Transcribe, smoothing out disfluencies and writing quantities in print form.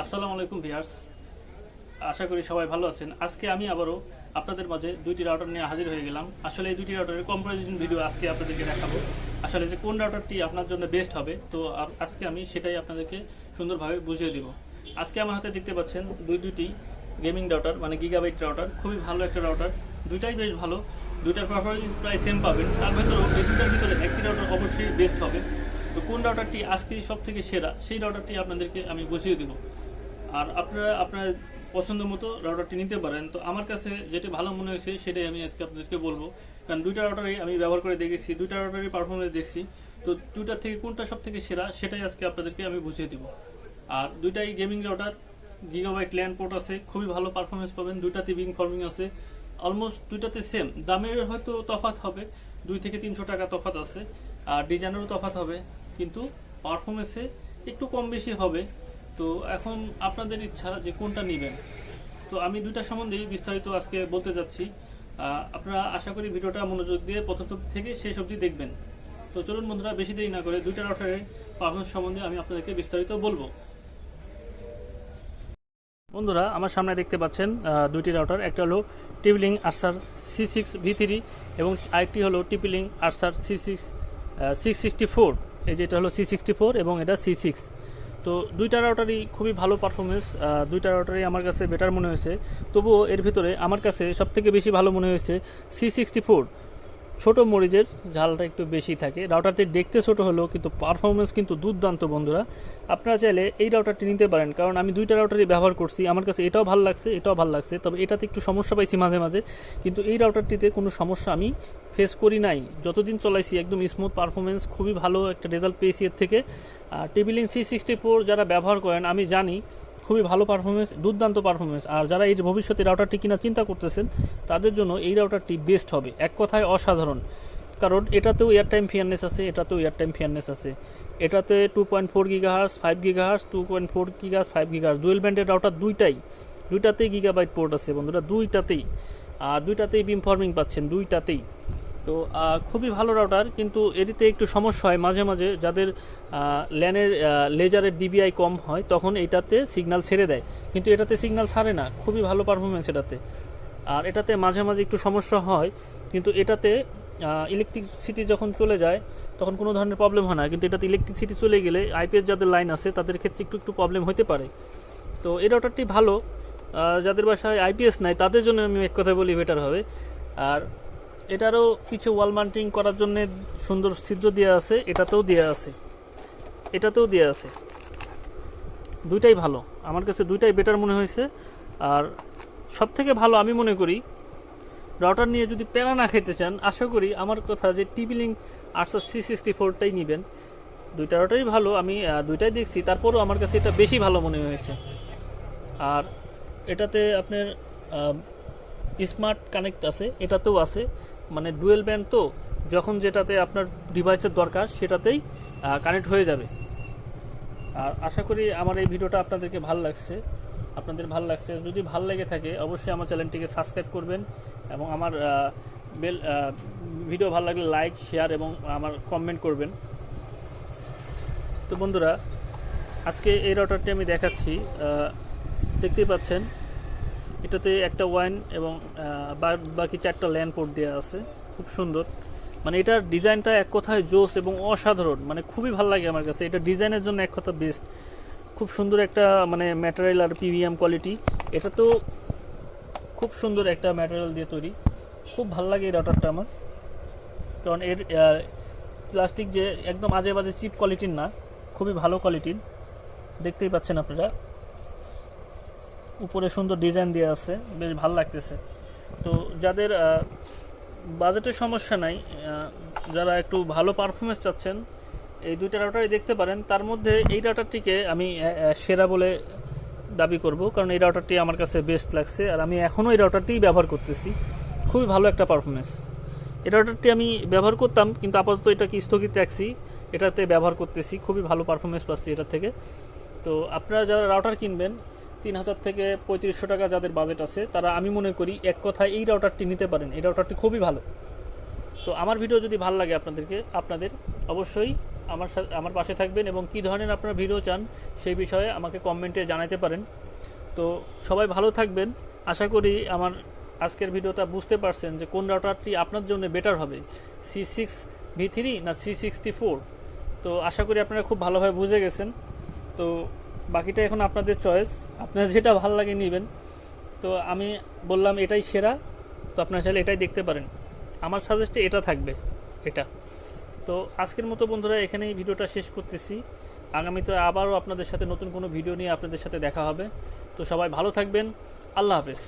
আসসালামু আলাইকুম ভিউয়ার্স, আশা করি সবাই ভালো আছেন। আজকে আমি আবারও আপনাদের মাঝে দুইটি রাউটার নিয়ে হাজির হয়ে গেলাম। আসলে এই দুইটি রাউটারের কম্পারিজন ভিডিও আজকে আপনাদেরকে দেখাবো, আসলে যে কোন রাউটারটি আপনার জন্য বেস্ট হবে। তো আজকে আমি সেটাই আপনাদেরকে সুন্দরভাবে বুঝিয়ে দিব। আজকে আমার হাতে দেখতে পাচ্ছেন দুইটি গেমিং রাউটার, মানে গিগাবাইট রাউটার। খুবই ভালো একটা রাউটার, দুইটাই বেশ ভালো, দুইটার পারফরমেন্স প্রায় সেম পাবেন। তার ভেতরেও এই দুটার ভিতরে একটি রাউটার অবশ্যই বেস্ট হবে। তো কোন রাউটারটি আজকে সব থেকে সেরা, সেই রাউটারটি আপনাদেরকে আমি বুঝিয়ে দিব। আর আপনারা আপনার পছন্দ মতো রাউটারটি নিতে পারেন। তো আমার কাছে যেটি ভালো মনে হয়েছে সেটাই আমি আজকে আপনাদেরকে বলবো, কারণ দুইটা রাউটারই আমি ব্যবহার করে দেখেছি, দুইটা রাউটারই পারফরমেন্স দেখছি। তো দুইটার থেকে কোনটা সব থেকে সেরা সেটাই আজকে আপনাদেরকে আমি বুঝিয়ে দিব। আর দুইটাই gaming router, gigabyte land port আছে, খুবই ভালো পারফরমেন্স পাবেন। দুইটাতে বিং ফর্মিং আছে, অলমোস্ট দুইটাতে সেম। দামের হয়তো তফাৎ হবে, 2 থেকে 300 টাকা তফাৎ আছে, আর ডিজাইনেরও তফাৎ হবে, কিন্তু পারফরমেন্সে একটু কম বেশি হবে। তো এখন আপনাদের ইচ্ছা যে কোনটা নেবেন। তো আমি দুইটা সম্বন্ধেই বিস্তারিত আজকে বলতে যাচ্ছি। আপনারা আশা করি ভিডিওটা মনোযোগ দিয়ে প্রথম থেকে শেষ অবধি দেখবেন। তো চলুন বন্ধুরা, বেশি দেরি না করে দুইটা রাউটারের পারফরমেন্স সম্বন্ধে আমি আপনাদেরকে বিস্তারিত বলবো। বন্ধুরা, আমার সামনে দেখতে পাচ্ছেন দুইটি রাউটার। একটা হলো TPLink Archer C6v3 এবং আরেকটি হলো TPLink Archer C64। এই যে এটা হলো C64 এবং এটা C6। তো দুইটা রাউটারই খুবই ভালো পারফরমেন্স, দুইটা রাউটারই আমার কাছে বেটার মনে হয়েছে। তবুও এর ভিতরে আমার কাছে সবথেকে বেশি ভালো মনে হয়েছে C64। ছোটো মরিচের ঝালটা একটু বেশি থাকে। রাউটারটি দেখতে ছোট হলেও কিন্তু পারফরমেন্স কিন্তু দুর্দান্ত। বন্ধুরা, আপনারা চাইলে এই রাউটারটি নিতে পারেন, কারণ আমি দুইটা রাউটারই ব্যবহার করছি। আমার কাছে এটাও ভালো লাগছে, এটাও ভালো লাগছে। তবে এটাতে একটু সমস্যা পাইছি মাঝে মাঝে, কিন্তু এই রাউটারটিতে কোনো সমস্যা আমি ফেস করি নাই। যতদিন চলাইছি একদম স্মুথ পারফরমেন্স, খুবই ভালো একটা রেজাল্ট পেয়েছি এর থেকে। TPLink C64 যারা ব্যবহার করেন আমি জানি খুবই ভালো পারফরমেন্স, দুর্দান্ত পারফরমেন্স। আর যারা এই ভবিষ্যতে রাউটারটি কিনা চিন্তা করতেছেন তাদের জন্য এই রাউটারটি বেস্ট হবে, এক কথায় অসাধারণ। কারণ এটাতেও এয়ার টাইম ফেয়ারনেস আছে, এটাতেও এয়ার টাইম ফেয়ারনেস আছে। এটাতে 2.4 GHz, 5 GHz, 2.4 GHz, 5 GHz dual ব্যান্ডের রাউটার। দুইটাতেই গিগাবাইট পোর্ট আছে বন্ধুরা, দুইটাতেই বিম ফর্মিং পাচ্ছেন, দুইটাতেই। তো খুবই ভালো রাউটার, কিন্তু এটিতে একটু সমস্যা হয় মাঝে মাঝে। যাদের ল্যানের লেজারের ডিবিআই কম হয় তখন এটাতে সিগন্যাল ছেড়ে দেয়, কিন্তু এটাতে সিগন্যাল ছাড়ে না। খুবই ভালো পারফরমেন্স এটাতে। আর এটাতে মাঝে মাঝে একটু সমস্যা হয়, কিন্তু এটাতে ইলেকট্রিসিটি যখন চলে যায় তখন কোনো ধরনের প্রবলেম হয় না। কিন্তু এটাতে ইলেকট্রিসিটি চলে গেলে আইপিএস যাদের লাইন আছে তাদের ক্ষেত্রে একটু প্রবলেম হতে পারে। তো এই রাউটারটি ভালো, যাদের বাসায় আইপিএস নাই তাদের জন্য আমি এক কথা বলি বেটার হবে। আর এটারও কিছু ওয়াল মাউন্টিং করার জন্য সুন্দর ছিদ্র দেওয়া আছে, এটাতেও দেওয়া আছে। দুইটাই ভালো, আমার কাছে দুইটাই বেটার মনে হয়েছে। আর সব থেকে ভালো আমি মনে করি, রাউটার নিয়ে যদি প্যারা না খেতে চান, আশা করি আমার কথা যে TPLink Archer C64টাই নেবেন। দুইটা রাউটারই ভালো, আমি দুইটাই দেখছি, তারপরও আমার কাছে এটা বেশি ভালো মনে হয়েছে। আর এটাতে আপনার স্মার্ট কানেক্ট আছে, এটাতেও আছে, মানে ডুয়েল ব্যান্ড। তো যখন যেটাতে আপনার ডিভাইসের দরকার সেটাতেই কানেক্ট হয়ে যাবে। আর আশা করি আমার এই ভিডিওটা আপনাদের ভালো লাগছে। যদি ভালো লেগে থাকে অবশ্যই আমার চ্যানেলটিকে সাবস্ক্রাইব করবেন, এবং আমার ভিডিও ভালো লাগলে লাইক, শেয়ার এবং আমার কমেন্ট করবেন। তো বন্ধুরা, আজকে এই রাউটারটি আমি দেখাচ্ছি, দেখতেই পাচ্ছেন এটাতে একটা ওয়াইন এবং বাকি 4টা ল্যান্ড পোর্ট দেওয়া আছে, খুব সুন্দর। মানে এটার ডিজাইনটা এক কথায় জোস এবং অসাধারণ, মানে খুবই ভালো লাগে আমার কাছে। এটা ডিজাইনের জন্য এক কথা বেস্ট, খুব সুন্দর একটা মানে ম্যাটেরিয়াল আর প্রিমিয়াম কোয়ালিটি। এটা তো খুব সুন্দর একটা ম্যাটেরিয়াল দিয়ে তৈরি, খুব ভালো লাগে এই রাউটারটা আমার। কারণ এর প্লাস্টিক যে একদম আজে বাজে চিপ কোয়ালিটির না, খুবই ভালো কোয়ালিটির। দেখতেই পাচ্ছেন আপনারা, উপরে সুন্দর ডিজাইন দেওয়া আছে, বেশ ভালো লাগতেছে। তো যাদের বাজেটের সমস্যা নাই, যারা একটু ভালো পারফরমেন্স চাচ্ছেন, এই দুইটা রাউটারই দেখতে পারেন। তার মধ্যে এই রাউটারটিকে আমি সেরা বলে দাবি করব, কারণ এই রাউটারটি আমার কাছে বেস্ট লাগছে। আর আমি এখনও এই রাউটারটিই ব্যবহার করতেছি, খুবই ভালো একটা পারফরমেন্স। এই রাউটারটি আমি ব্যবহার করতাম, কিন্তু আপাতত এটাকে স্থগিত রাখছি, এটাতে ব্যবহার করতেছি, খুবই ভালো পারফরমেন্স পাচ্ছি এটা থেকে। তো আপনারা যারা রাউটার কিনবেন 3000 থেকে 3500 টাকা যাদের বাজেট আছে, তারা আমি মনে করি এক কথায় এই রাউটারটি নিতে পারেন। এই রাউটারটি খুবই ভালো। তো আমার ভিডিও যদি ভালো লাগে আপনাদের অবশ্যই আমার পাশে থাকবেন এবং কী ধরনের আপনারা ভিডিও চান সেই বিষয়ে আমাকে কমেন্টে জানাতে পারেন। তো সবাই ভালো থাকবেন। আশা করি আমার আজকের ভিডিওটা বুঝতে পারছেন যে কোন রাউটারটি আপনার জন্য বেটার হবে, C6v3 না C64। তো আশা করি আপনারা খুব ভালোভাবে বুঝে গেছেন। তো বাকিটা এখন আপনাদের চয়েস, আপনার যেটা ভালো লাগে নেবেন। তো আমি বললাম এটাই সেরা, তো আপনারা চাইলে এটাই দেখতে পারেন। আমার সাজেস্টে এটা থাকবে, এটা। তো আজকের মতো বন্ধুরা এখানেই ভিডিওটা শেষ করতেছি। আগামীতে আবারও আপনাদের সাথে নতুন কোনো ভিডিও নিয়ে আপনাদের সাথে দেখা হবে। তো সবাই ভালো থাকবেন। আল্লাহ হাফেজ।